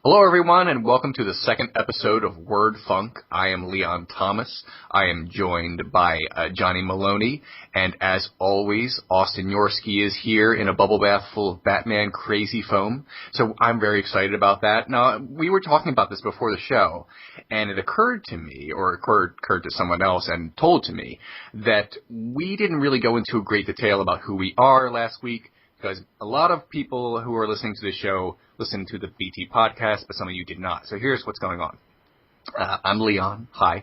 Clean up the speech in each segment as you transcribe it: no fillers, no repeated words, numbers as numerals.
Hello, everyone, and welcome to the second episode of Word Funk. I am Leon Thomas. I am joined by Johnny Maloney, and as always, Austin Yorski is here in a bubble bath full of Batman crazy foam. So I'm very excited about that. Now, we were talking about this before the show, and it occurred to me, or occurred to someone else and told to me, that we didn't really go into great detail about who we are last week, because a lot of people who are listening to the show listen to the BT podcast, but some of you did not. So here's what's going on. I'm Leon. Hi.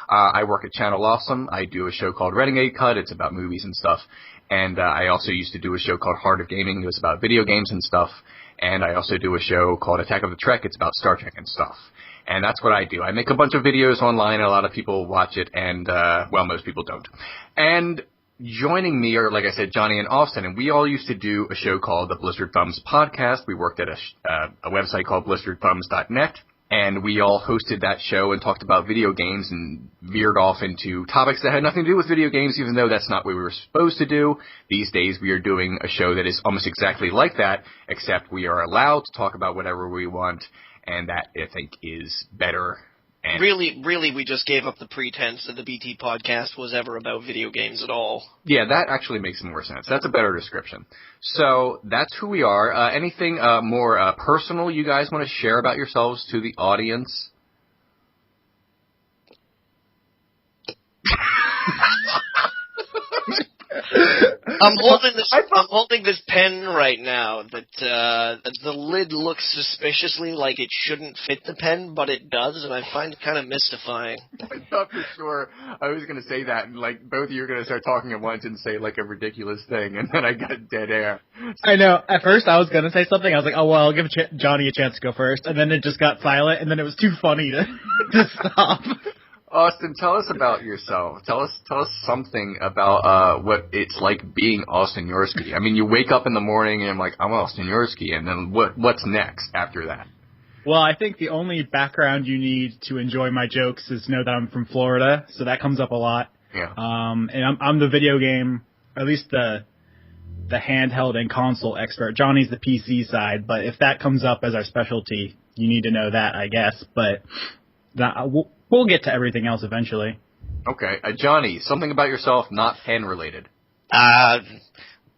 I work at Channel Awesome. I do a show called Renegade Cut. It's about movies and stuff. And I also used to do a show called Heart of Gaming. It was about video games and stuff. And I also do a show called Attack of the Trek. It's about Star Trek and stuff. And that's what I do. I make a bunch of videos online, and a lot of people watch it, and, well, most people don't. And joining me are, like I said, Johnny and Austin, and we all used to do a show called the Blistered Thumbs Podcast. We worked at a website called blisteredthumbs.net, and we all hosted that show and talked about video games and veered off into topics that had nothing to do with video games, even though that's not what we were supposed to do. These days we are doing a show that is almost exactly like that, except we are allowed to talk about whatever we want, and that, I think, is better. And really, we just gave up the pretense that the BT podcast was ever about video games at all. Yeah, that actually makes more sense. That's a better description. So that's who we are. Anything more personal you guys want to share about yourselves to the audience? I'm holding this pen right now that the lid looks suspiciously like it shouldn't fit the pen, but it does, and I find it kind of mystifying. I thought for sure I was going to say that, and like both of you are going to start talking at once and say like a ridiculous thing, and then I got dead air. I know. At first I was going to say something. I was like, oh, well, I'll give Johnny a chance to go first, and then it just got silent, and then it was too funny to stop. Austin, tell us about yourself. Tell us something about what it's like being Austin Yorski. I mean, you wake up in the morning and I'm like, I'm Austin Yorski, and then what's next after that? Well, I think the only background you need to enjoy my jokes is to know that I'm from Florida, so that comes up a lot. Yeah. And I'm the video game, at least the handheld and console expert. Johnny's the PC side, but if that comes up as our specialty, you need to know that, I guess. But we'll get to everything else eventually. Okay. Johnny, something about yourself not pen-related. I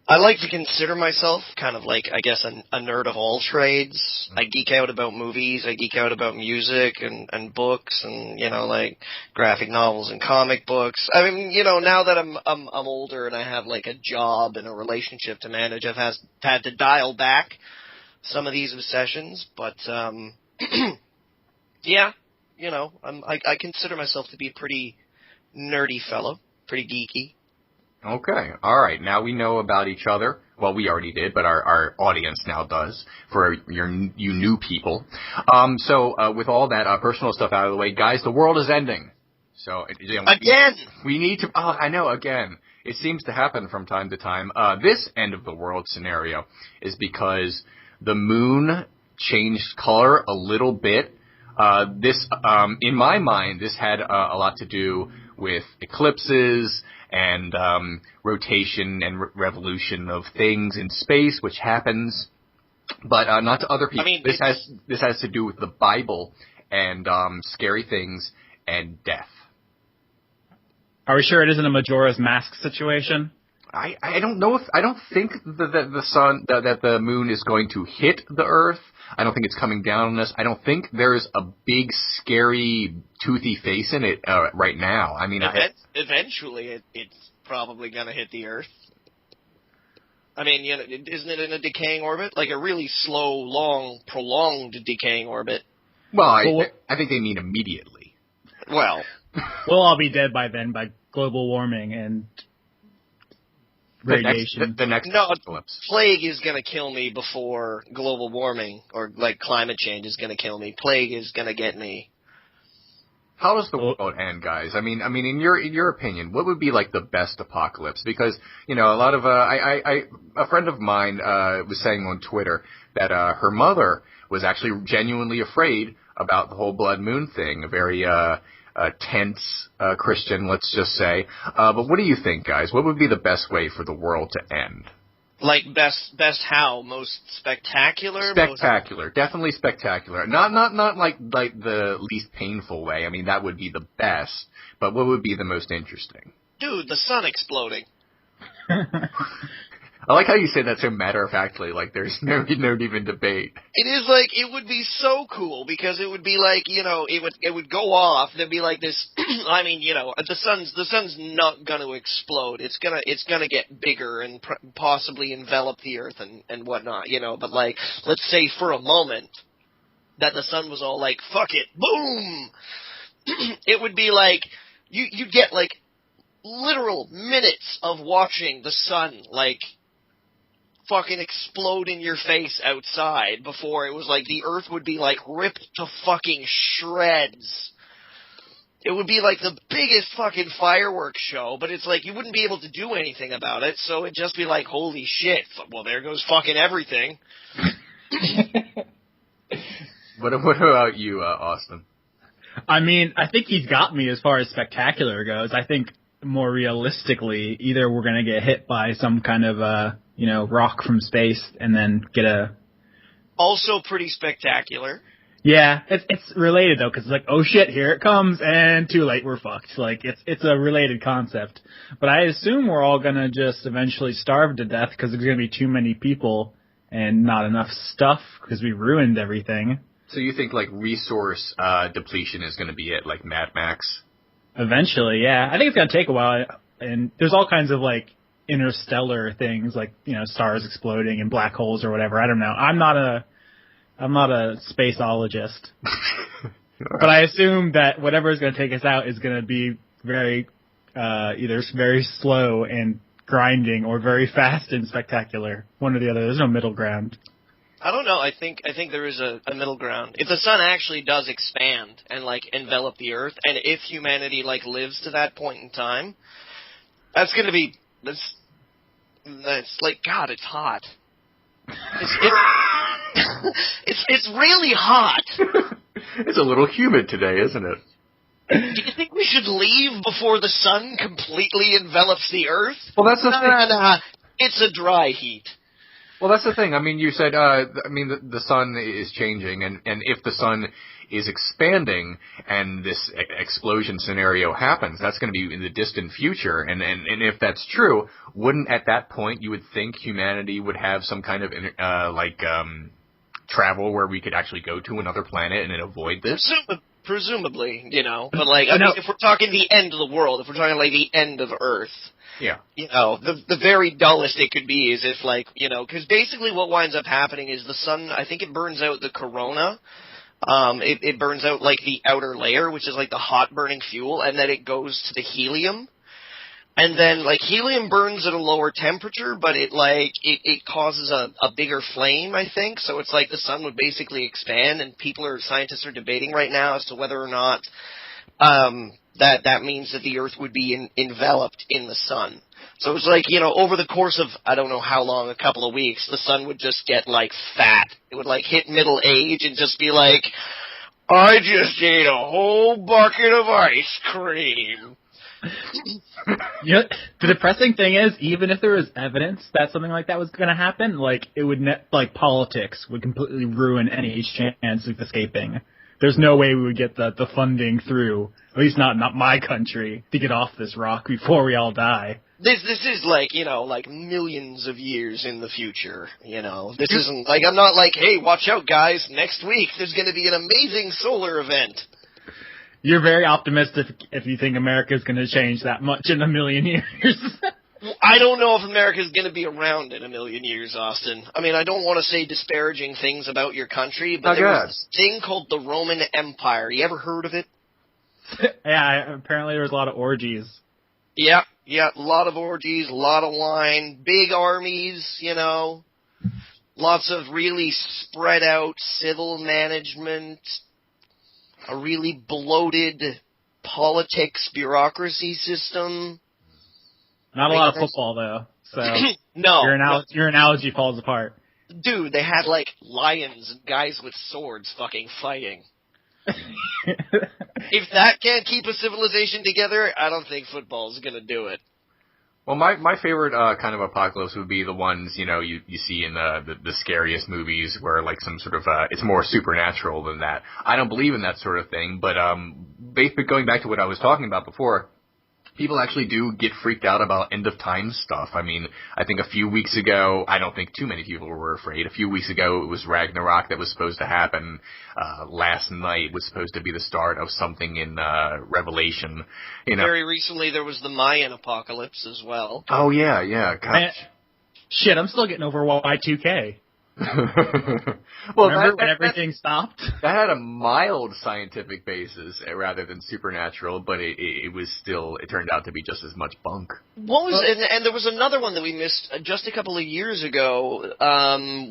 like to consider myself kind of like, I guess, a nerd of all trades. I geek out about movies. I geek out about music and books and, like graphic novels and comic books. I mean, now that I'm older and I have like a job and a relationship to manage, I've had to dial back some of these obsessions. But, yeah. I consider myself to be a pretty nerdy fellow, pretty geeky. Okay, all right. Now we know about each other. Well, we already did, but our audience now does for you new people. So with all that personal stuff out of the way, guys, the world is ending. So again, we need to. Oh, I know. Again, it seems to happen from time to time. This end of the world scenario is because the moon changed color a little bit. This, in my mind, this had a lot to do with eclipses and rotation and revolution of things in space, which happens, but not to other people. I mean, this has to do with the Bible and scary things and death. Are we sure it isn't a Majora's Mask situation? I don't know I don't think that the moon is going to hit the Earth. I don't think it's coming down on us. I don't think there's a big, scary, toothy face in it right now. I mean, eventually it's probably going to hit the Earth. I mean, isn't it in a decaying orbit? Like a really slow, long, prolonged decaying orbit. Well, I think they mean immediately. Well, we'll all be dead by then by global warming and radiation. The next eclipse. Plague is going to kill me before global warming or like climate change is going to kill me. Plague is going to get me. How does the world end, guys? I mean, in your opinion, what would be like the best apocalypse? Because a lot of a friend of mine was saying on Twitter that her mother was actually genuinely afraid about the whole blood moon thing. A very tense Christian, let's just say. But what do you think, guys? What would be the best way for the world to end? Like best how? Most spectacular? Spectacular. Definitely spectacular. Not like the least painful way. I mean, that would be the best. But what would be the most interesting? Dude, the sun exploding. I like how you say that so matter-of-factly, like there's no even debate. It is like, it would be so cool, because it would be like, it would go off, there'd be like this, I mean, the sun's not gonna explode, it's gonna get bigger and possibly envelop the earth and whatnot, but like, let's say for a moment, that the sun was all like, fuck it, boom! It would be like, you'd get like, literal minutes of watching the sun, like, fucking explode in your face outside before it was like the earth would be like ripped to fucking shreds. It would be like the biggest fucking fireworks show, but it's like you wouldn't be able to do anything about it, so it'd just be like, holy shit, well there goes fucking everything. What about you, Austin? I mean, I think he's got me as far as spectacular goes. I think more realistically, either we're going to get hit by some kind of rock from space and then get a... Also pretty spectacular. Yeah, it's related though, because it's like, oh shit, here it comes, and too late, we're fucked. Like, it's a related concept. But I assume we're all going to just eventually starve to death because there's going to be too many people and not enough stuff because we ruined everything. So you think like resource depletion is going to be it, like Mad Max? Eventually, yeah. I think it's going to take a while, and there's all kinds of like interstellar things, like stars exploding and black holes or whatever. I don't know. I'm not a spaceologist, but I assume that whatever is going to take us out is going to be very either very slow and grinding or very fast and spectacular. One or the other. There's no middle ground. I don't know. I think there is a middle ground. If the sun actually does expand and like envelop the earth, and if humanity like lives to that point in time, that's going to be that's like, God, it's hot. It's really hot. It's a little humid today, isn't it? Do you think we should leave before the sun completely envelops the earth? Well, that's the thing. Nah, it's a dry heat. Well, that's the thing. I mean, you said, the sun is changing, and if the sun is expanding and this explosion scenario happens, that's going to be in the distant future. And if that's true, wouldn't at that point you would think humanity would have some kind of travel where we could actually go to another planet and avoid this? Presumably, but like, I mean, if we're talking the end of the world, if we're talking like the end of Earth. Yeah. The very dullest it could be is if like, because basically what winds up happening is the sun, I think it burns out the corona. It burns out like the outer layer, which is like the hot burning fuel, and then it goes to the helium. And then like helium burns at a lower temperature, but it causes a bigger flame, I think. So it's like the sun would basically expand, and scientists are debating right now as to whether or not, that means that the Earth would be enveloped in the sun. So it's like, over the course of, I don't know how long, a couple of weeks, the sun would just get, like, fat. It would, like, hit middle age and just be like, I just ate a whole bucket of ice cream. The depressing thing is, even if there was evidence that something like that was going to happen, like, it would, politics would completely ruin any chance of escaping. There's no way we would get the funding through, at least not my country, to get off this rock before we all die. This is like, like millions of years in the future, This isn't like, I'm not like, hey, watch out guys, next week there's going to be an amazing solar event. You're very optimistic if you think America's going to change that much in a million years. I don't know if America's going to be around in a million years, Austin. I mean, I don't want to say disparaging things about your country, but there was this thing called the Roman Empire. You ever heard of it? Yeah, apparently there was a lot of orgies. Yeah, a lot of orgies, a lot of wine, big armies, lots of really spread out civil management, a really bloated politics bureaucracy system. Not a lot of football, though, so no, your analogy falls apart. Dude, they had, like, lions and guys with swords fucking fighting. If that can't keep a civilization together, I don't think football's gonna do it. Well, my favorite kind of apocalypse would be the ones, you see in the scariest movies where like some sort of it's more supernatural than that. I don't believe in that sort of thing, but basically going back to what I was talking about before, people actually do get freaked out about end of time stuff. I mean, I think a few weeks ago, I don't think too many people were afraid. A few weeks ago, it was Ragnarok that was supposed to happen. Last night was supposed to be the start of something in Revelation. Very recently, there was the Mayan apocalypse as well. Oh yeah, gosh. Shit, I'm still getting over Y2K. Well, remember when everything stopped? That had a mild scientific basis rather than supernatural, but it was still, it turned out to be just as much bunk. What was and there was another one that we missed just a couple of years ago,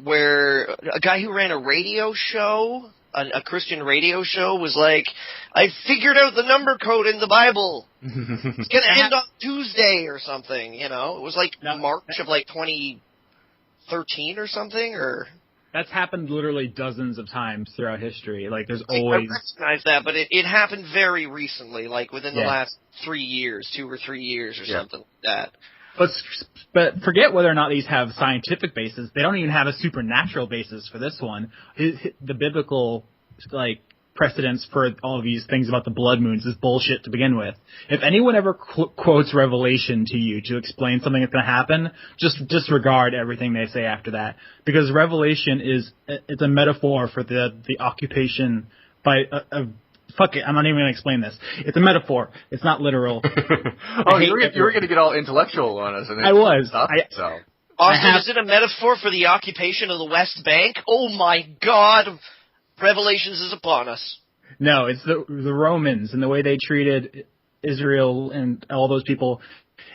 where a guy who ran a radio show, a Christian radio show, was like, I figured out the number code in the Bible. It's going to end on Tuesday or something, It was like March of like 2013 or something, or... That's happened literally dozens of times throughout history. Like, there's always... I recognize that, but it happened very recently, like within the last 3 years, 2 or 3 years or something like that. But forget whether or not these have scientific basis. They don't even have a supernatural basis for this one. The biblical, precedence for all of these things about the blood moons is bullshit to begin with. If anyone ever quotes Revelation to you to explain something that's going to happen, just disregard everything they say after that. Because Revelation it's a metaphor for the occupation by fuck it, I'm not even going to explain this. It's a metaphor. It's not literal. You were going to get all intellectual on us. I was. Austin, is it a metaphor for the occupation of the West Bank? Oh my God! Revelations is upon us. No, it's the Romans and the way they treated Israel and all those people,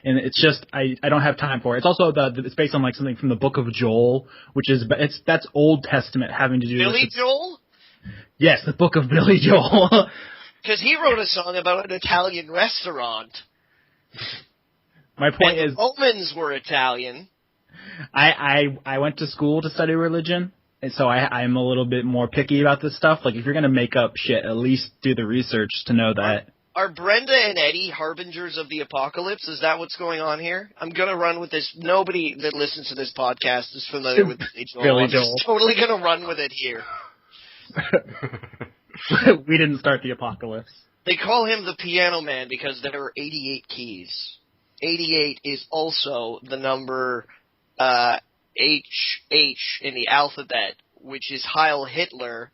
and it's just I don't have time for it. It's also it's based on something from the Book of Joel, that's Old Testament having to do Billy with Joel. Yes, the Book of Billy Joel. Because he wrote a song about an Italian restaurant. My point is, Romans were Italian. I went to school to study religion. And so I'm a little bit more picky about this stuff. Like, if you're going to make up shit, at least do the research to know that. Are Brenda and Eddie harbingers of the apocalypse? Is that what's going on here? I'm going to run with this. Nobody that listens to this podcast is familiar with Billy Joel. I'm just totally going to run with it here. We didn't start the apocalypse. They call him the Piano Man because there are 88 keys. 88 is also the number... H in the alphabet, which is Heil Hitler.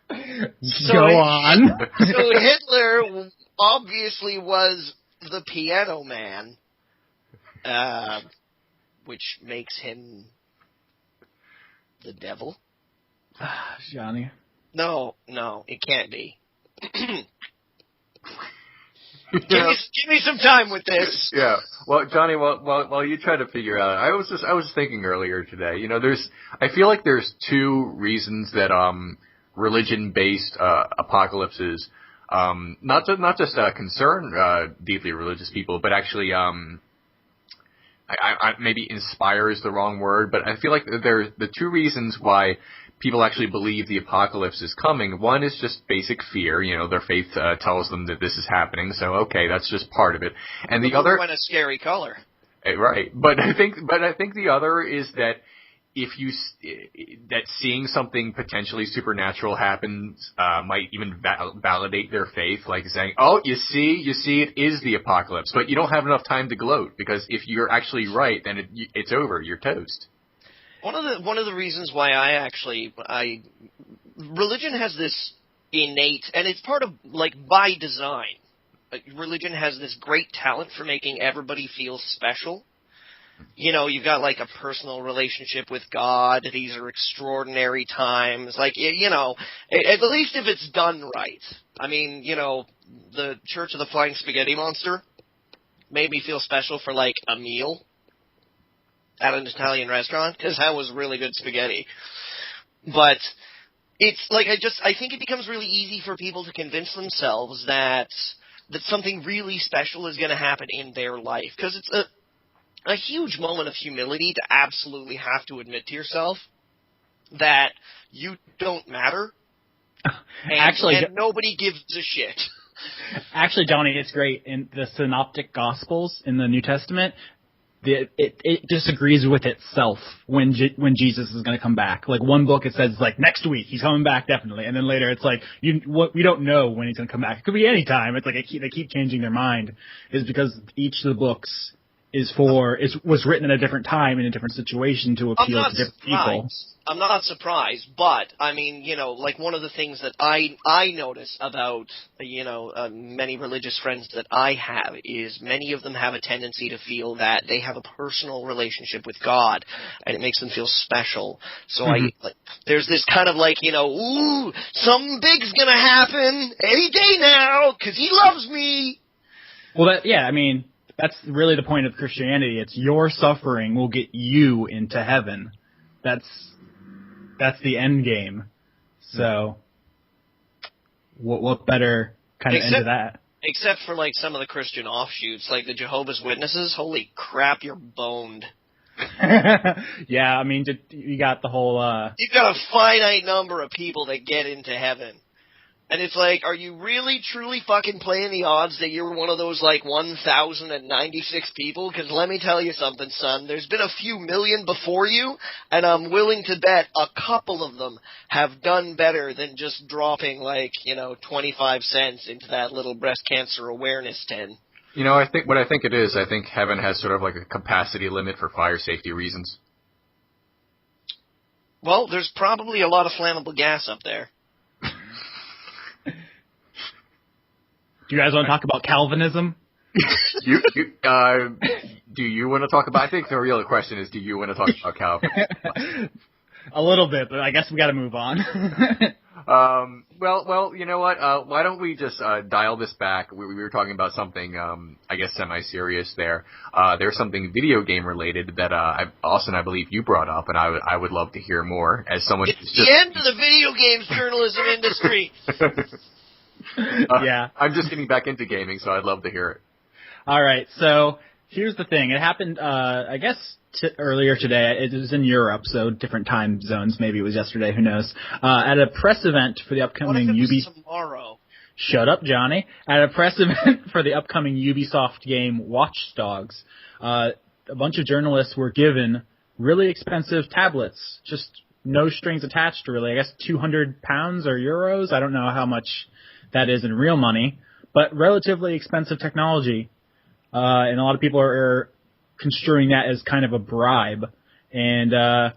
Go on. So Hitler obviously was the Piano Man, which makes him the devil. Johnny. No, it can't be. Give me some time with this. Yeah. Well, Johnny, while you try to figure out, I was thinking earlier today. I feel like there's two reasons that religion-based apocalypses, not just concern deeply religious people, but actually I maybe inspire is the wrong word, but I feel like there the two reasons why people actually believe the apocalypse is coming. One is just basic fear. Their faith tells them that this is happening, so okay, that's just part of it. And the other, went a scary color, right? But I think the other is that that seeing something potentially supernatural happens might even validate their faith, like saying, "Oh, you see, it is the apocalypse," but you don't have enough time to gloat because if you're actually right, then it's over. You're toast. One of the reasons why religion has this innate, and it's part of, by design, religion has this great talent for making everybody feel special. You've got, a personal relationship with God. These are extraordinary times. At least if it's done right. I mean, the Church of the Flying Spaghetti Monster made me feel special for, a meal at an Italian restaurant, because that was really good spaghetti. But it's I think it becomes really easy for people to convince themselves that something really special is going to happen in their life, because it's a huge moment of humility to absolutely have to admit to yourself that you don't matter, and nobody gives a shit. Actually, Johnny, it's great. In the Synoptic Gospels in the New Testament, it disagrees with itself when Jesus is going to come back. Like one book, it says like next week he's coming back definitely, and then later it's like we don't know when he's going to come back. It could be any time. It's like they keep changing their mind. Is because each of the books was written at a different time in a different situation to appeal to different people. I'm not surprised, but I mean, like one of the things that I notice about many religious friends that I have is many of them have a tendency to feel that they have a personal relationship with God, and it makes them feel special. So there's this kind of like ooh, something big's gonna happen any day now because He loves me. Well, I mean. That's really the point of Christianity. It's your suffering will get you into heaven. That's the end game. So, what better kind of end to that? Except for like some of the Christian offshoots, like the Jehovah's Witnesses. Holy crap, you're boned. Yeah, I mean, you got the whole. You've got a finite number of people that get into heaven. And it's like, are you really, truly fucking playing the odds that you're one of those, like, 1,096 people? Because let me tell you something, son. There's been a few million before you, and I'm willing to bet a couple of them have done better than just dropping, like, 25 cents into that little breast cancer awareness tin. I think it is, I think heaven has sort of like a capacity limit for fire safety reasons. Well, there's probably a lot of flammable gas up there. Do you guys want to talk about Calvinism? Do you want to talk about? I think the real question is, do you want to talk about Calvinism? A little bit, but I guess we got to move on. Well, you know what? Why don't we just dial this back? We were talking about something, I guess, semi-serious there. There's something video game related that Austin, I believe you brought up, and I would love to hear more as someone. It's the end of the video games journalism industry. Yeah. I'm just getting back into gaming, so I'd love to hear it. All right, so here's the thing. It happened, I guess, earlier today. It was in Europe, so different time zones. Maybe it was yesterday. Who knows? At a press event for the upcoming tomorrow? Shut up, Johnny. At a press event for the upcoming Ubisoft game Watch Dogs, a bunch of journalists were given really expensive tablets, just no strings attached, really. I guess 200 pounds or euros. I don't know how much that is in real money, but relatively expensive technology. And a lot of people are construing that as kind of a bribe. And a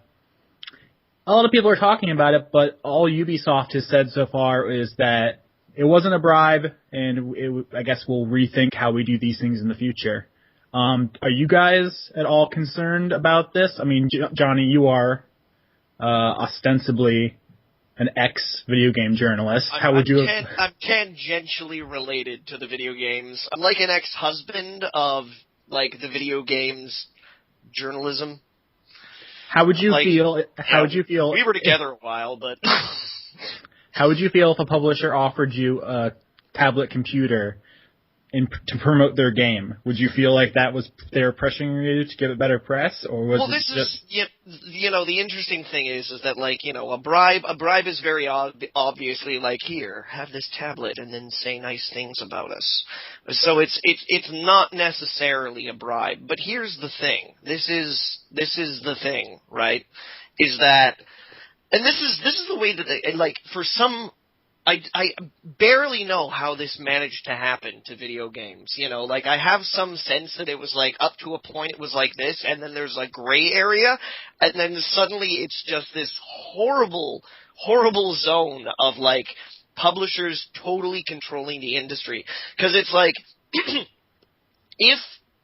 lot of people are talking about it, but all Ubisoft has said so far is that it wasn't a bribe, and I guess we'll rethink how we do these things in the future. Are you guys at all concerned about this? I mean, Johnny, you are ostensibly an ex-video game journalist. How would you? I'm tangentially related to the video games. I'm like an ex-husband of like the video games journalism. How would you feel? How would you feel? We were together a while, but how would you feel if a publisher offered you a tablet computer to promote their game? Would you feel like they were pressuring you to give it better press, or was it just? The interesting thing is that like a bribe is very obviously like, here, have this tablet and then say nice things about us. So it's not necessarily a bribe. But here's the thing. This is the thing, right? Is that, and this is the way that like for some. I barely know how this managed to happen to video games. Like I have some sense that it was like up to a point it was like this, and then there's a gray area, and then suddenly it's just this horrible, horrible zone of like publishers totally controlling the industry. Because it's like, if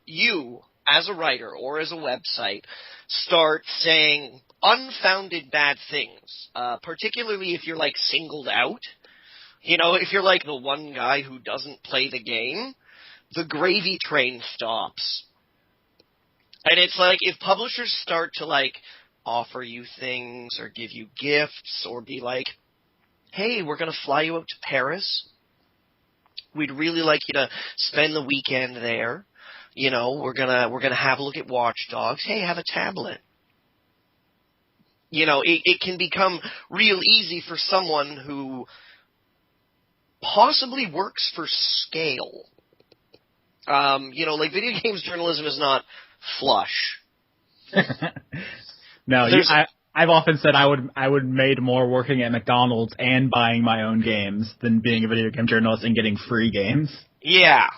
you, as a writer or as a website, start saying unfounded bad things, particularly if you're like singled out, if you're like the one guy who doesn't play the game, the gravy train stops. And it's like, if publishers start to like offer you things or give you gifts or be like, hey, we're going to fly you out to Paris. We'd really like you to spend the weekend there. We're going to have a look at Watch Dogs. Hey, have a tablet. It can become real easy for someone who possibly works for scale. Like video games journalism is not flush. No, I've often said I would made more working at McDonald's and buying my own games than being a video game journalist and getting free games. Yeah.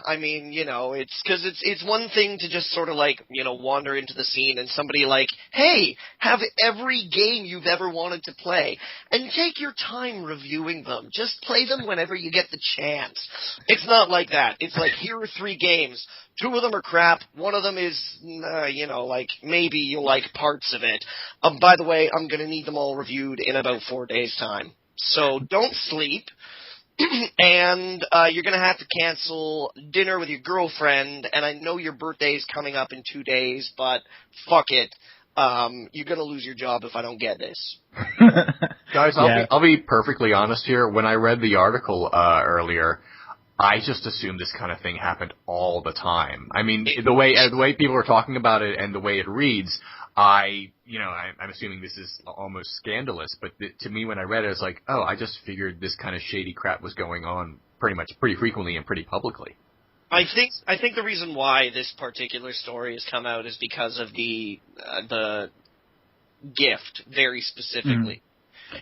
I mean, it's one thing to just sort of like, wander into the scene and somebody like, hey, have every game you've ever wanted to play and take your time reviewing them. Just play them whenever you get the chance. It's not like that. It's like, here are 3 games. 2 of them are crap. One of them is, like maybe you'll like parts of it. By the way, I'm going to need them all reviewed in about 4 days' time. So don't sleep. And you're going to have to cancel dinner with your girlfriend, and I know your birthday's coming up in 2 days, but fuck it. You're going to lose your job if I don't get this. Guys, I'll be perfectly honest here. When I read the article earlier, I just assumed this kind of thing happened all the time. I mean, the way people are talking about it and the way it reads, I'm assuming this is almost scandalous, but to me when I read it, it's like, oh, I just figured this kind of shady crap was going on pretty frequently and pretty publicly. I think the reason why this particular story has come out is because of the gift, very specifically.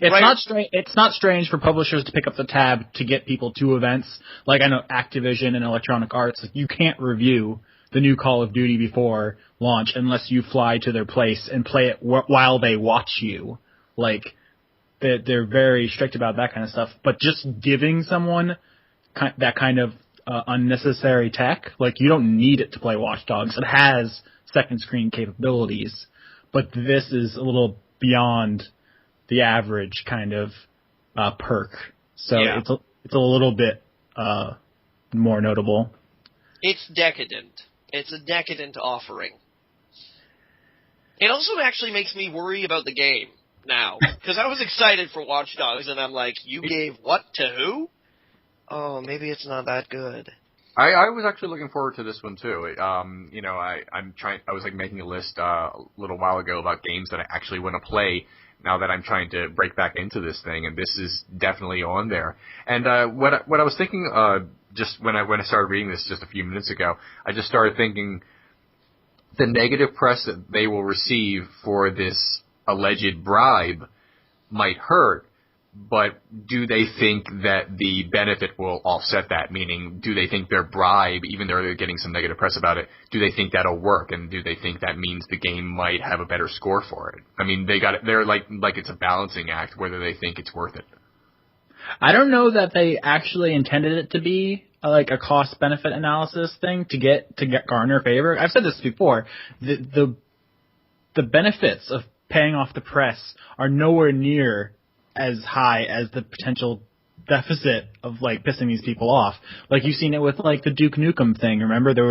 Mm. It's not strange for publishers to pick up the tab to get people to events. Like I know Activision and Electronic Arts, you can't review the new Call of Duty before launch unless you fly to their place and play it while they watch you. Like, they're very strict about that kind of stuff. But just giving someone that kind of unnecessary tech, like, you don't need it to play Watch Dogs. It has second screen capabilities, but this is a little beyond the average kind of perk. So yeah. It's a little bit more notable. It's decadent. It's a decadent offering. It also actually makes me worry about the game now, because I was excited for Watch Dogs, and I'm like, you gave what to who? Oh, maybe it's not that good. I was actually looking forward to this one too. I was like making a list a little while ago about games that I actually want to play now that I'm trying to break back into this thing, and this is definitely on there. And what I was thinking, just when I started reading this just a few minutes ago, I just started thinking the negative press that they will receive for this alleged bribe might hurt, but do they think that the benefit will offset that? Meaning, do they think their bribe, even though they're getting some negative press about it, do they think that'll work? And do they think that means the game might have a better score for it? I mean, they're like it's a balancing act whether they think it's worth it. I don't know that they actually intended it to be like a cost-benefit analysis thing to get garner favor. I've said this before. The benefits of paying off the press are nowhere near as high as the potential deficit of like pissing these people off. Like you've seen it with like the Duke Nukem thing. Remember they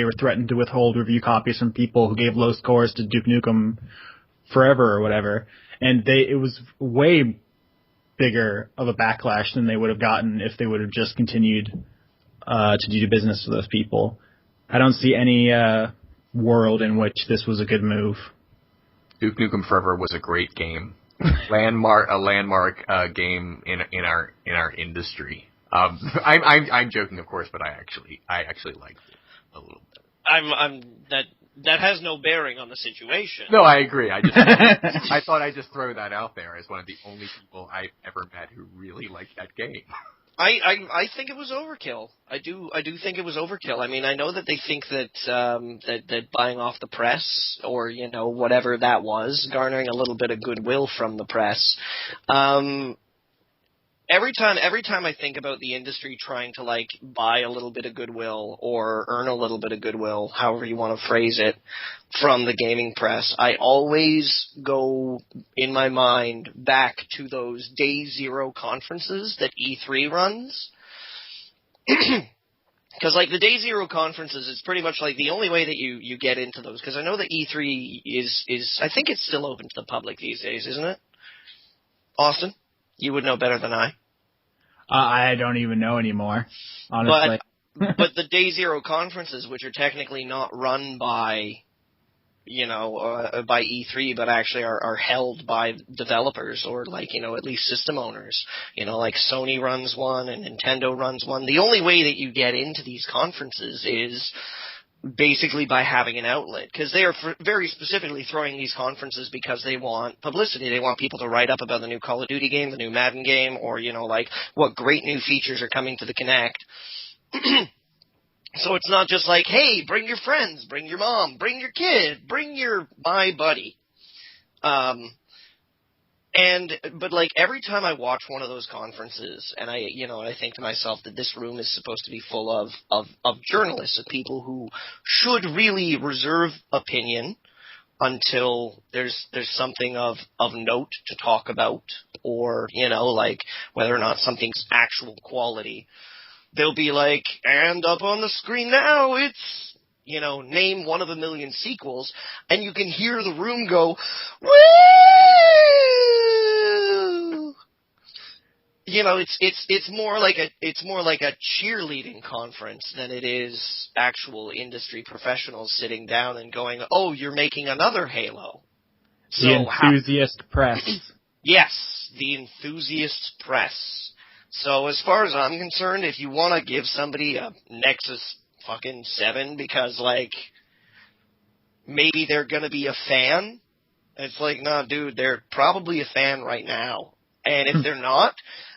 were threatened to withhold review copies from people who gave low scores to Duke Nukem Forever or whatever, and it was way bigger of a backlash than they would have gotten if they would have just continued to do business with those people. I don't see any world in which this was a good move. Duke Nukem Forever was a great game. A landmark game in our industry. I'm joking, of course, but I actually liked it a little bit. That has no bearing on the situation. No, I agree. I thought I'd just throw that out there as one of the only people I've ever met who really liked that game. I think it was overkill. I do think it was overkill. I mean, I know that they think that that buying off the press or whatever that was, garnering a little bit of goodwill from the press. Every time I think about the industry trying to like buy a little bit of goodwill or earn a little bit of goodwill, however you want to phrase it, from the gaming press, I always go in my mind back to those day zero conferences that E3 runs. Because like the day zero conferences is pretty much like the only way that you get into those. Because I know that E3 is I think it's still open to the public these days, isn't it? Austin, you would know better than I. I don't even know anymore, honestly. But the day zero conferences, which are technically not run by by E3, but actually are held by developers or at least system owners. Like Sony runs one and Nintendo runs one. The only way that you get into these conferences is basically by having an outlet, because they are very specifically throwing these conferences because they want publicity. They want people to write up about the new Call of Duty game, the new Madden game, or, what great new features are coming to the Kinect. So it's not just like, hey, bring your friends, bring your mom, bring your kid, bring my buddy. But every time I watch one of those conferences, and I think to myself that this room is supposed to be full of journalists, of people who should really reserve opinion until there's something of note to talk about, or, whether or not something's actual quality. They'll be like, and up on the screen now, it's, name one of a million sequels, and you can hear the room go, woo! It's more like a cheerleading conference than it is actual industry professionals sitting down and going, oh, you're making another Halo. The enthusiast press. Yes, the enthusiast press. So as far as I'm concerned, if you want to give somebody a Nexus fucking 7 because, maybe they're going to be a fan, it's like, nah, dude, they're probably a fan right now. And if they're not,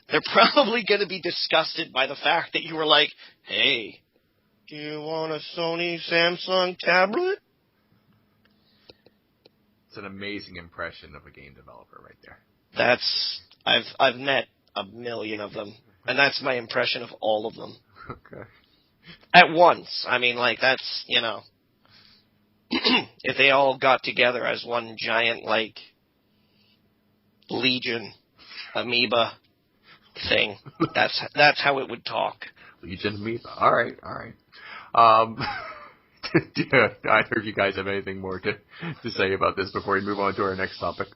they're probably going to be disgusted by the fact that you were like, hey, do you want a Sony Samsung tablet? It's an amazing impression of a game developer right there. I've met a million of them, and that's my impression of all of them. Okay. At once. I mean, that's, if they all got together as one giant, Legion amoeba thing, that's how it would talk. Legion amoeba. All right. Do either of you guys have anything more to say about this before we move on to our next topic?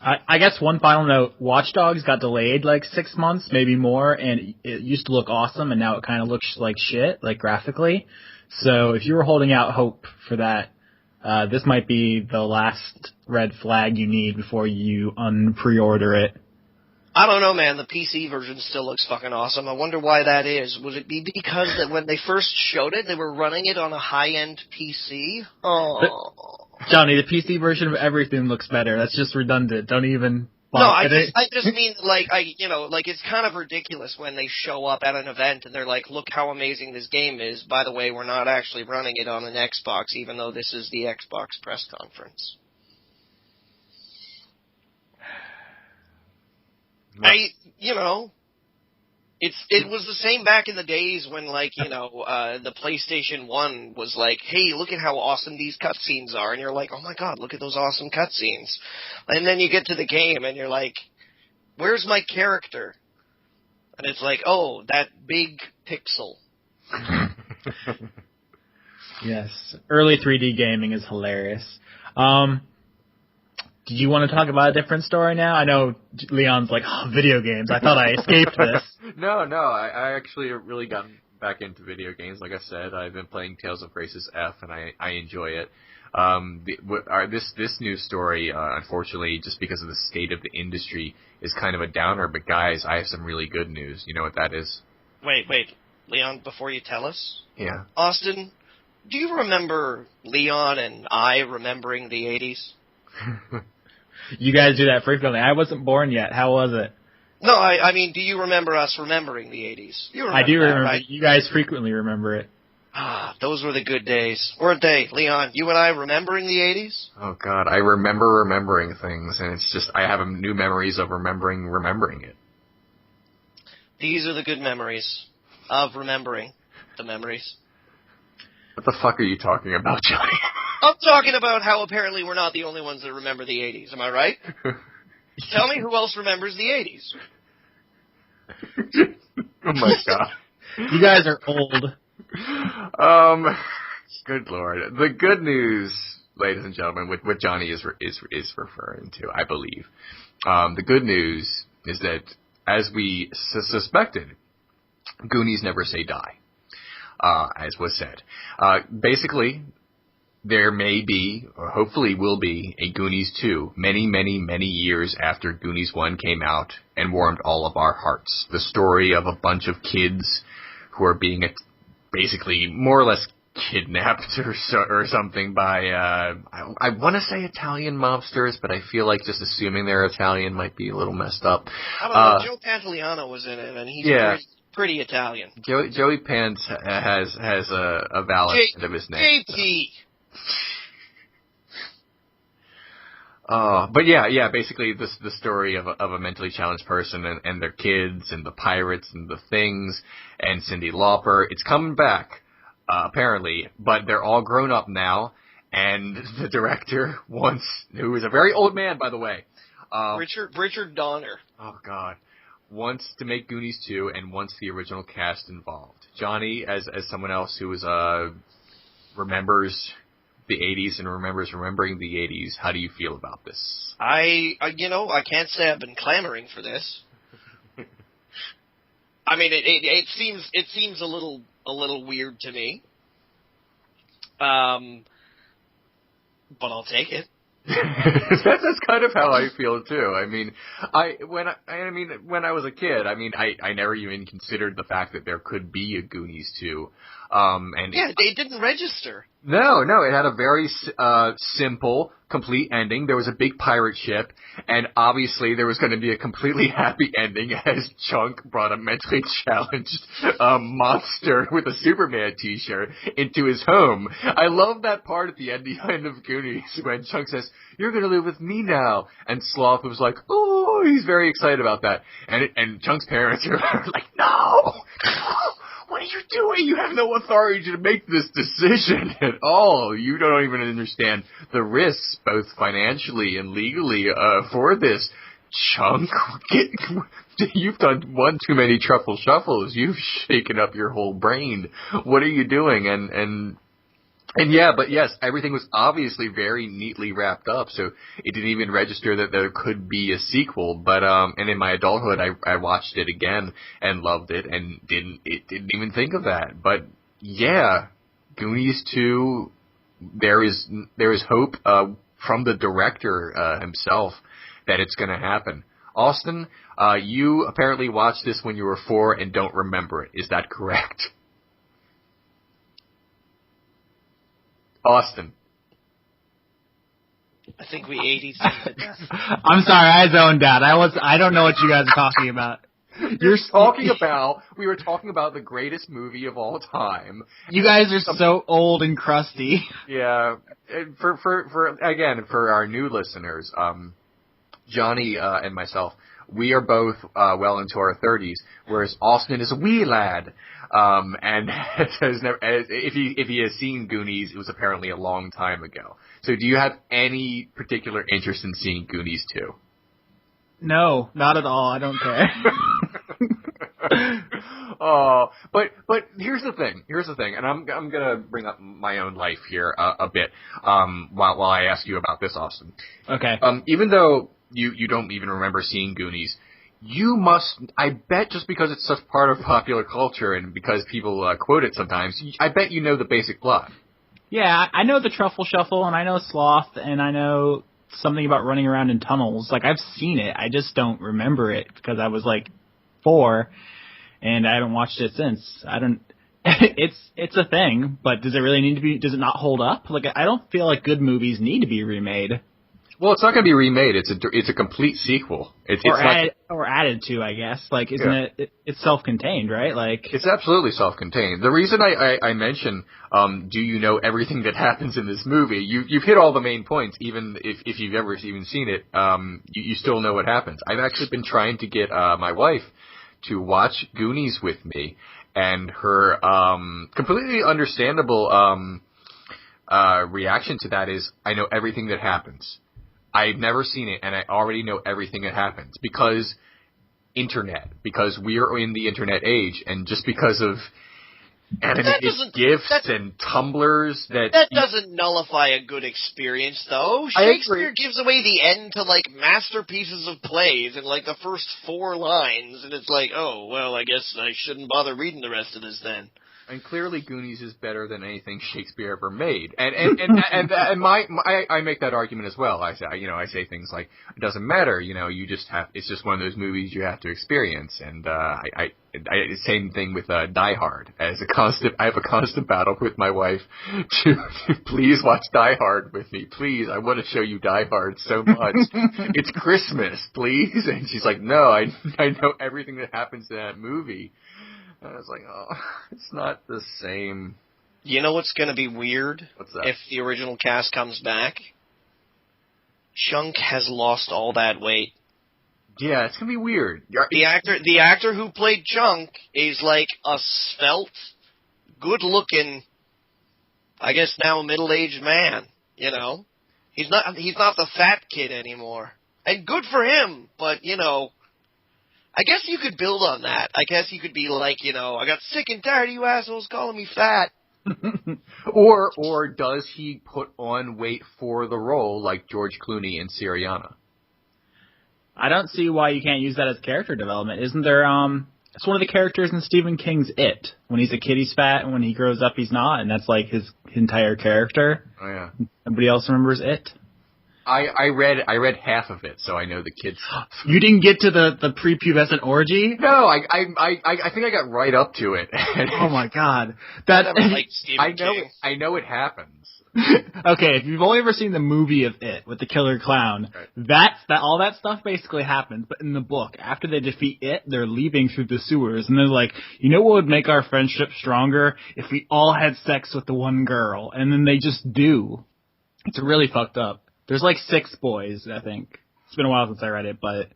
I guess one final note, Watch Dogs got delayed 6 months, maybe more, and it used to look awesome, and now it kind of looks like shit, graphically. So if you were holding out hope for that, this might be the last red flag you need before you pre-order it. I don't know, man. The PC version still looks fucking awesome. I wonder why that is. Would it be because that when they first showed it, they were running it on a high-end PC? Oh. Johnny, the PC version of everything looks better. That's just redundant. Don't even... No, I just mean, it's kind of ridiculous when they show up at an event and they're like, look how amazing this game is. By the way, we're not actually running it on an Xbox, even though this is the Xbox press conference. It was the same back in the days when, the PlayStation 1 was like, hey, look at how awesome these cutscenes are. And you're like, oh my god, look at those awesome cutscenes. And then you get to the game and you're like, where's my character? And it's like, oh, that big pixel. Yes. Early 3D gaming is hilarious. Do you want to talk about a different story now? I know Leon's like, oh, video games. I thought I escaped this. No. I actually really got back into video games. Like I said, I've been playing Tales of Graces F, and I enjoy it. This news story, unfortunately, just because of the state of the industry, is kind of a downer. But guys, I have some really good news. You know what that is? Wait, Leon, before you tell us. Yeah. Austin, do you remember Leon and I remembering the 80s? You guys do that frequently. I wasn't born yet. How was it? No, I mean, do you remember us remembering the 80s? I do remember. Right? You guys frequently remember it. Ah, those were the good days. Weren't they, Leon? You and I remembering the 80s? Oh, God. I remember remembering things, and it's just, I have new memories of remembering it. These are the good memories of remembering the memories. What the fuck are you talking about, Johnny? I'm talking about how apparently we're not the only ones that remember the 80s. Am I right? Tell me who else remembers the 80s. Oh, my God. You guys are old. Good Lord. The good news, ladies and gentlemen, what Johnny is referring to, I believe. The good news is that, as we suspected, Goonies never say die, as was said. Basically, there may be, or hopefully will be, a Goonies 2 many, many, many years after Goonies 1 came out and warmed all of our hearts. The story of a bunch of kids who are being basically more or less kidnapped or something by, I want to say Italian mobsters, but I feel like just assuming they're Italian might be a little messed up. I don't know. Joe Pantoliano was in it, and he's pretty Italian. Joey Pants has a vowel at the end of his name. JP! But yeah, basically the story of a mentally challenged person and their kids and the pirates and the things and Cyndi Lauper. It's coming back, apparently, but they're all grown up now, and the director who is a very old man, by the way. Richard Donner. Oh, God. Wants to make Goonies 2 and wants the original cast involved. Johnny, as someone else who remembers the 80s and remembering the 80s, how do you feel about this? I can't say I've been clamoring for this. I mean, it seems a little weird to me. But I'll take it. That's kind of how I feel too. I mean, when I was a kid, I never even considered the fact that there could be a Goonies 2. They didn't register. No, it had a very simple, complete ending. There was a big pirate ship, and obviously there was going to be a completely happy ending as Chunk brought a mentally challenged monster with a Superman t-shirt into his home. I love that part at the end of Goonies when Chunk says, "You're going to live with me now," and Sloth was like, "Oh," he's very excited about that. And Chunk's parents are like, "No! What are you doing? You have no authority to make this decision at all. You don't even understand the risks, both financially and legally, for this. Chunk, you've done one too many truffle shuffles. You've shaken up your whole brain. What are you doing?" And yeah, but yes, everything was obviously very neatly wrapped up, so it didn't even register that there could be a sequel. But and in my adulthood, I watched it again and loved it, and didn't even think of that. But yeah, Goonies 2, there is hope from the director himself that it's going to happen. Austin, you apparently watched this when you were 4 and don't remember it. Is that correct? Austin. I think we 80s. I'm sorry, I zoned out. I don't know what you guys are talking about. We were talking about the greatest movie of all time. You guys are so old and crusty. Yeah. For our new listeners, Johnny and myself, we are both well into our 30s, whereas Austin is a wee lad. And if he has seen Goonies, it was apparently a long time ago. So do you have any particular interest in seeing Goonies 2? No, not at all. I don't care. Oh, but here's the thing, and I'm gonna bring up my own life here a bit while I ask you about this, Austin. Okay. Even though you don't even remember seeing Goonies, you must, I bet, just because it's such part of popular culture and because people quote it sometimes, I bet you know the basic plot. Yeah, I know the Truffle Shuffle, and I know Sloth, and I know something about running around in tunnels. Like, I've seen it, I just don't remember it because I was, 4, and I haven't watched it since. It's a thing, but does it really need to be, does it not hold up? I don't feel like good movies need to be remade. Well, it's not going to be remade. It's a complete sequel. Or added to, I guess. Isn't it's self-contained, right? It's absolutely self-contained. The reason I mention, do you know everything that happens in this movie? You've hit all the main points. Even if you've ever even seen it, you still know what happens. I've actually been trying to get my wife to watch Goonies with me, and her completely understandable reaction to that is, I know everything that happens. I've never seen it, and I already know everything that happens because we are in the internet age, and just because of animated GIFs and Tumblrs that doesn't nullify a good experience, though. Shakespeare gives away the end to masterpieces of plays in the first 4 lines, and it's oh well, I guess I shouldn't bother reading the rest of this then. And clearly, Goonies is better than anything Shakespeare ever made. And I make that argument as well. I say things like, it doesn't matter, you just have, it's just one of those movies you have to experience. And same thing with Die Hard. I have a constant battle with my wife to please watch Die Hard with me, please. I want to show you Die Hard so much. It's Christmas, please. And she's like, no, I know everything that happens in that movie. And I was like, oh, it's not the same. You know what's going to be weird? What's that? If the original cast comes back? Chunk has lost all that weight. Yeah, it's going to be weird. The actor who played Chunk is like a svelte, good-looking, I guess now a middle-aged man, He's not the fat kid anymore. And good for him, but, I guess you could build on that. I guess you could be like, I got sick and tired of you assholes calling me fat. or does he put on weight for the role like George Clooney in Syriana? I don't see why you can't use that as character development. Isn't there, it's one of the characters in Stephen King's It. When he's a kid, he's fat, and when he grows up, he's not, and that's like his entire character. Oh, yeah. Everybody else remembers It? I read half of it, so I know the kids. You didn't get to the prepubescent orgy? No, I think I got right up to it. Oh my god, I never liked Stephen King. I know it happens. Okay, if you've only ever seen the movie of It with the killer clown, right. all that stuff basically happens. But in the book, after they defeat It, they're leaving through the sewers, and they're like, you know what would make our friendship stronger if we all had sex with the one girl, and then they just do. It's really fucked up. There's like 6 boys, I think. It's been a while since I read it, but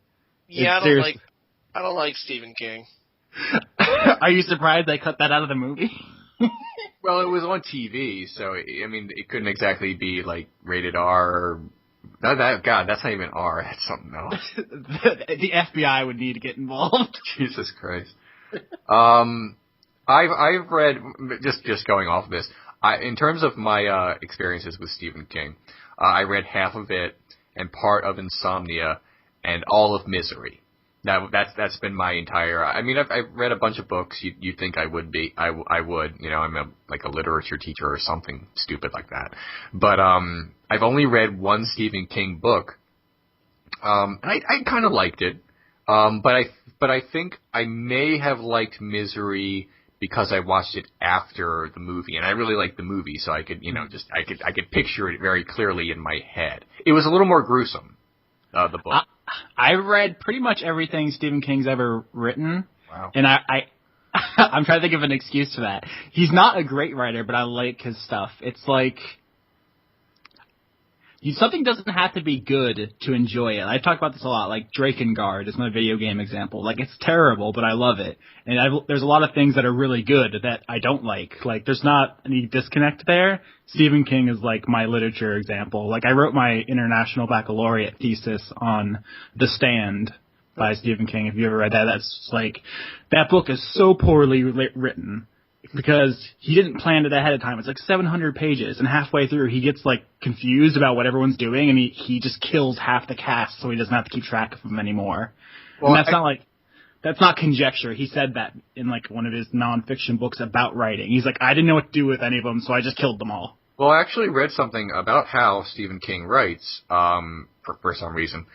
yeah, I don't like Stephen King. Are you surprised they cut that out of the movie? Well, it was on TV, so I mean, it couldn't exactly be like rated R. Or, God, that's not even R. That's something else. The FBI would need to get involved. Jesus Christ. I've read, just going off of this. In terms of my experiences with Stephen King. I read half of it and part of Insomnia and all of Misery. That's been my entire. I mean, I've read a bunch of books. You'd think I would be. I would. I'm a literature teacher or something stupid like that. But I've only read one Stephen King book. And I kind of liked it. But I think I may have liked Misery because I watched it after the movie, and I really liked the movie, so I could, I could picture it very clearly in my head. It was a little more gruesome, the book. I read pretty much everything Stephen King's ever written, wow. And I'm trying to think of an excuse for that. He's not a great writer, but I like his stuff. It's like something doesn't have to be good to enjoy it. I talk about this a lot, like Drakengard is my video game example. Like, it's terrible, but I love it. And there's a lot of things that are really good that I don't like. Like, there's not any disconnect there. Stephen King is like my literature example. Like, I wrote my International Baccalaureate thesis on The Stand by Stephen King. If you ever read that, that's like, that book is so poorly written. Because he didn't plan it ahead of time. It's like 700 pages, and halfway through he gets like confused about what everyone's doing, and he just kills half the cast so he doesn't have to keep track of them anymore. Well, and that's not conjecture. He said that in like one of his nonfiction books about writing. He's like, I didn't know what to do with any of them, so I just killed them all. Well, I actually read something about how Stephen King writes, for some reason.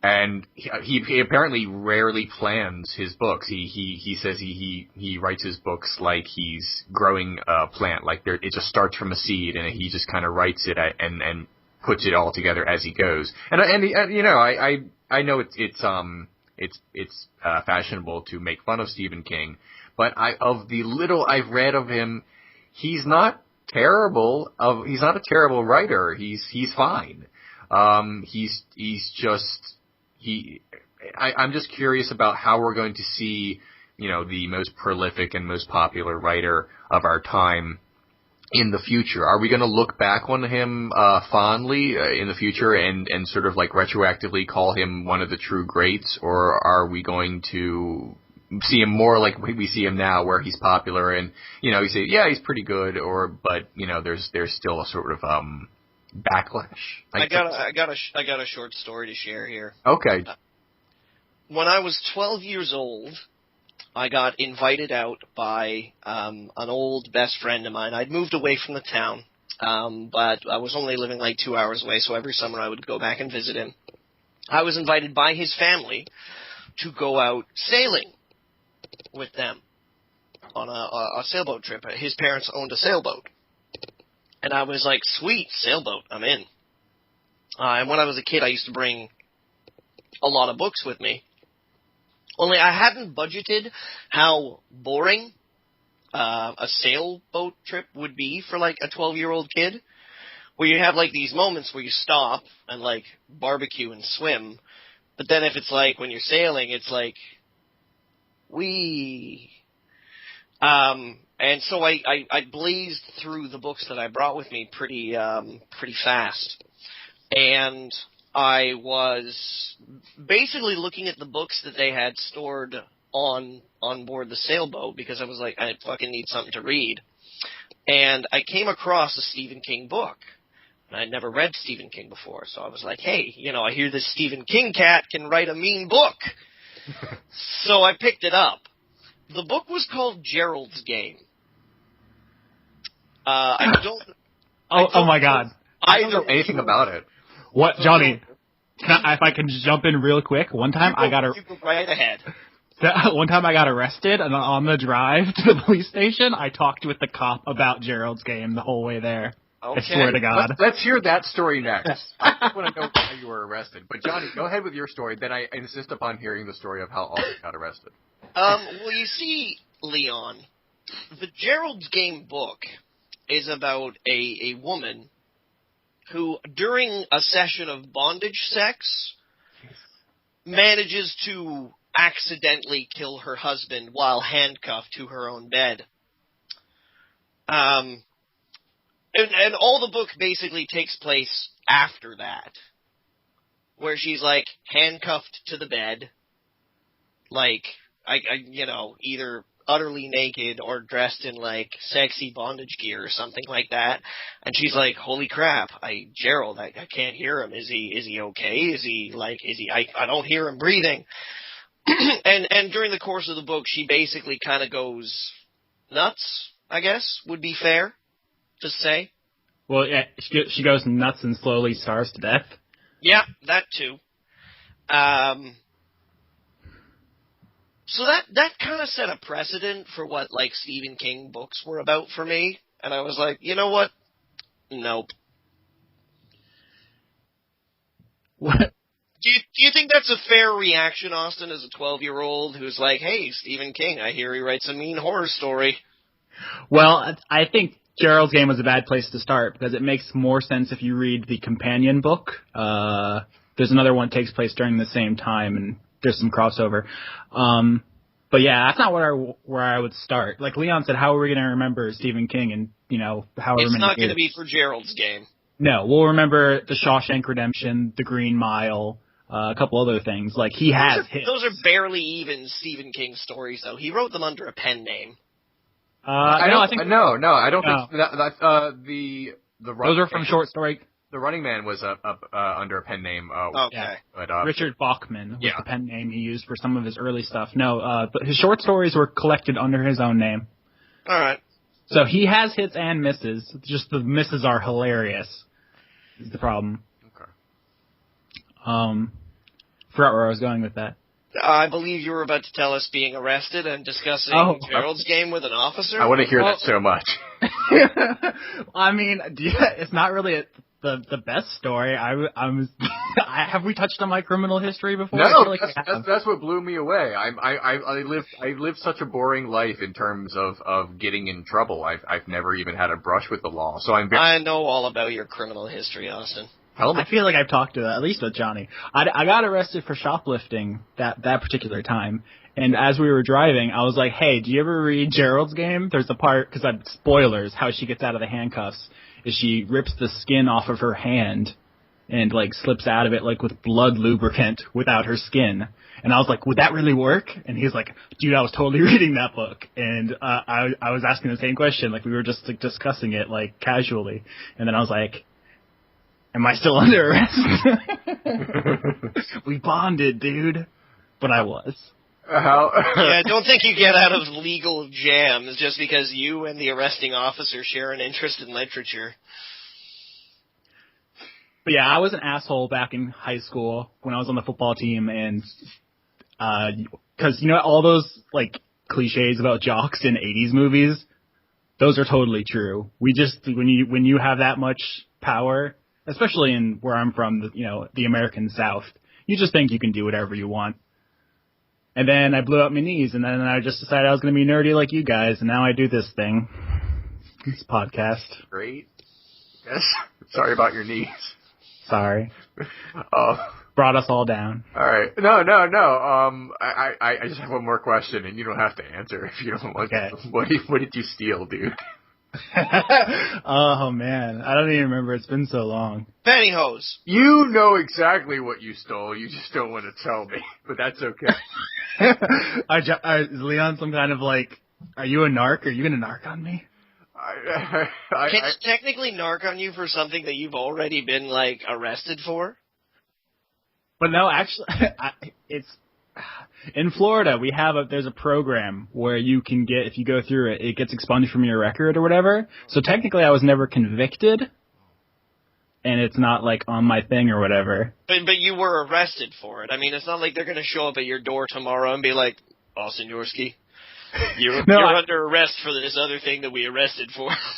And he apparently rarely plans his books. He says he writes his books like he's growing a plant, like it just starts from a seed, and he just kind of writes it and puts it all together as he goes. And I know it's fashionable to make fun of Stephen King, but of the little I've read of him, he's not terrible. He's not a terrible writer. He's fine. I'm just curious about how we're going to see, the most prolific and most popular writer of our time in the future. Are we going to look back on him fondly in the future and sort of like retroactively call him one of the true greats, or are we going to see him more like we see him now, where he's popular and you say, yeah, he's pretty good, but there's still a sort of backlash. I got a short story to share here. Okay. When I was 12 years old, I got invited out by an old best friend of mine. I'd moved away from the town, but I was only living like 2 hours away, so every summer I would go back and visit him. I was invited by his family to go out sailing with them on a sailboat trip. His parents owned a sailboat. And I was like, sweet, sailboat, I'm in. And when I was a kid, I used to bring a lot of books with me. Only I hadn't budgeted how boring a sailboat trip would be for like a 12-year-old kid, where you have like these moments where you stop and like barbecue and swim, but then if it's like when you're sailing, it's like wee. And so I blazed through the books that I brought with me pretty fast, and I was basically looking at the books that they had stored on board the sailboat because I was like, I fucking need something to read. And I came across a Stephen King book. And I'd never read Stephen King before, so I was like, hey, I hear this Stephen King cat can write a mean book. So I picked it up. The book was called Gerald's Game. I don't... Oh my God. I don't know anything about it. What, Johnny? If I can jump in real quick, one time I got right ahead. One time I got arrested, and on the drive to the police station, I talked with the cop about Gerald's Game the whole way there. Okay. I swear to God. Let's hear that story next. I want to know why you were arrested. But Johnny, go ahead with your story. Then I insist upon hearing the story of how Austin got arrested. Well, you see, Leon, the Gerald's Game book is about a woman who, during a session of bondage sex, manages to accidentally kill her husband while handcuffed to her own bed. And all the book basically takes place after that, where she's, like, handcuffed to the bed, like, either utterly naked or dressed in, like, sexy bondage gear or something like that. And she's like, holy crap, Gerald, I can't hear him. Is he okay? I don't hear him breathing. And during the course of the book, she basically kind of goes nuts, I guess, would be fair to say. Well, yeah, she goes nuts and slowly starves to death. Yeah, that too. So that kind of set a precedent for what, like, Stephen King books were about for me. And I was like, you know what? Nope. What? Do you think that's a fair reaction, Austin, as a 12-year-old who's like, hey, Stephen King, I hear he writes a mean horror story? Well, I think Gerald's Game was a bad place to start because it makes more sense if you read the companion book. There's another one that takes place during the same time, and there's some crossover. But yeah, that's not where I would start. Like Leon said, how are we going to remember Stephen King and, however many years? It's not going to be for Gerald's Game. No, we'll remember The Shawshank Redemption, The Green Mile, a couple other things. Like, he has hits. Those are barely even Stephen King stories, though. He wrote them under a pen name. I don't think that's those are from short story. The Running Man was under a pen name. Okay. Yeah. But, Richard Bachman was the pen name he used for some of his early stuff. No, but his short stories were collected under his own name. All right. So he has hits and misses. Just the misses are hilarious. Is the problem. Okay. Forgot where I was going with that. I believe you were about to tell us being arrested and discussing Gerald's Game with an officer. I want to hear that so much. I mean, it's not really the best story. Have we touched on my criminal history before? No, that's what blew me away. I lived such a boring life in terms of getting in trouble. I've never even had a brush with the law. So I know all about your criminal history, Austin. I feel like I've talked to at least with Johnny. I got arrested for shoplifting that particular time, and as we were driving, I was like, "Hey, do you ever read Gerald's Game?" There's a part because spoilers. How she gets out of the handcuffs is she rips the skin off of her hand and like slips out of it like with blood lubricant without her skin. And I was like, "Would that really work?" And he's like, "Dude, I was totally reading that book." And I was asking the same question, like we were just like discussing it like casually, and then I was like, am I still under arrest? We bonded, dude. But I was. Yeah, don't think you get out of legal jams just because you and the arresting officer share an interest in literature. But yeah, I was an asshole back in high school when I was on the football team, and because all those like cliches about jocks in 80s movies, those are totally true. We just when you have that much power, especially in where I'm from, the American South, you just think you can do whatever you want. And then I blew up my knees, and then I just decided I was going to be nerdy like you guys, and now I do this thing, this podcast. Great. Yes. Sorry about your knees. Sorry. Brought us all down. All right. No. I just have one more question, and you don't have to answer if you don't want to. What did you steal, dude? Oh, man. I don't even remember. It's been so long. Pantyhose. You know exactly what you stole. You just don't want to tell me, but that's okay. Is Leon some kind of are you a narc? Are you going to narc on me? Can you technically narc on you for something that you've already been, arrested for? But no, actually, it's... In Florida, there's a program where you can get, if you go through it, it gets expunged from your record or whatever. So technically I was never convicted, and it's not, on my thing or whatever. But you were arrested for it. I mean, it's not like they're going to show up at your door tomorrow and be like, Austin Yorski, you're under arrest for this other thing that we arrested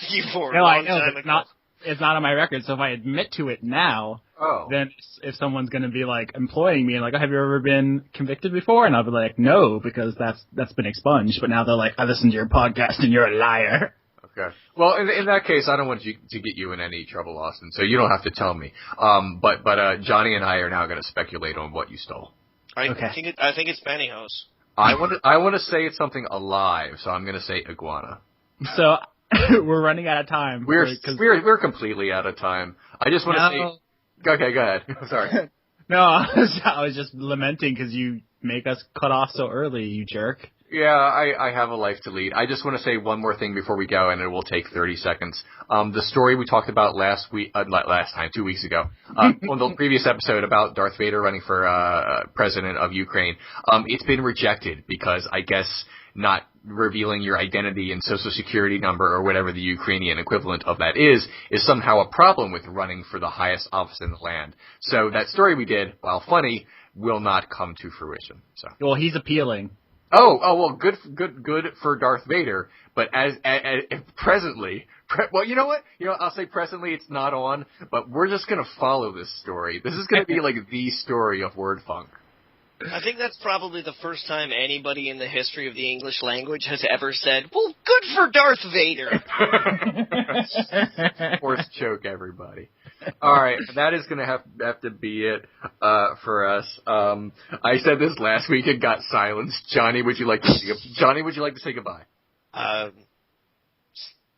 you for a long time ago. It's not on my record, so if I admit to it now, then if someone's going to be, employing me and have you ever been convicted before? And I'll be like, no, because that's been expunged. But now they're like, I listened to your podcast and you're a liar. Okay. Well, in that case, I don't want you to get you in any trouble, Austin, so you don't have to tell me. But Johnny and I are now going to speculate on what you stole. I think it's pantyhose. I want to say it's something alive, so I'm going to say iguana. So... We're running out of time. We're completely out of time. I just want to say. Okay, go ahead. Sorry. No, I was just lamenting because you make us cut off so early, you jerk. Yeah, I have a life to lead. I just want to say one more thing before we go, and it will take 30 seconds. The story we talked about 2 weeks ago, on the previous episode about Darth Vader running for president of Ukraine. It's been rejected because I guess not revealing your identity and social security number or whatever the Ukrainian equivalent of that is somehow a problem with running for the highest office in the land. So that story we did, while funny, will not come to fruition. So. Well, he's appealing. Oh, well, good for Darth Vader. But as presently, well, you know what? I'll say presently it's not on, but we're just gonna follow this story. This is gonna be the story of Word Funk. I think that's probably the first time anybody in the history of the English language has ever said, well, good for Darth Vader. Force choke, everybody. All right, that is going to have to be it for us. I said this last week and got silenced. Johnny, would you like to say goodbye?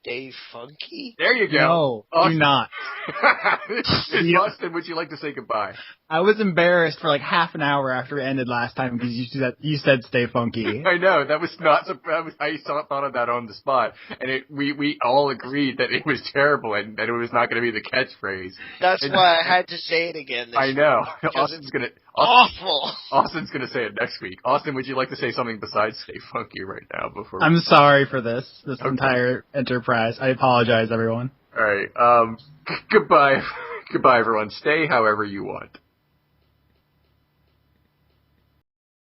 Stay funky? There you go. No, do not. Austin, would you like to say goodbye? I was embarrassed for half an hour after it ended last time because you said stay funky. I know, that was not. I thought of that on the spot, and we all agreed that it was terrible and that it was not going to be the catchphrase. That's why I had to say it again. I know. Austin's gonna say it next week. Austin, would you like to say something besides stay funky right now before? I'm sorry for this entire enterprise. I apologize, everyone. All right. Goodbye, everyone. Stay however you want.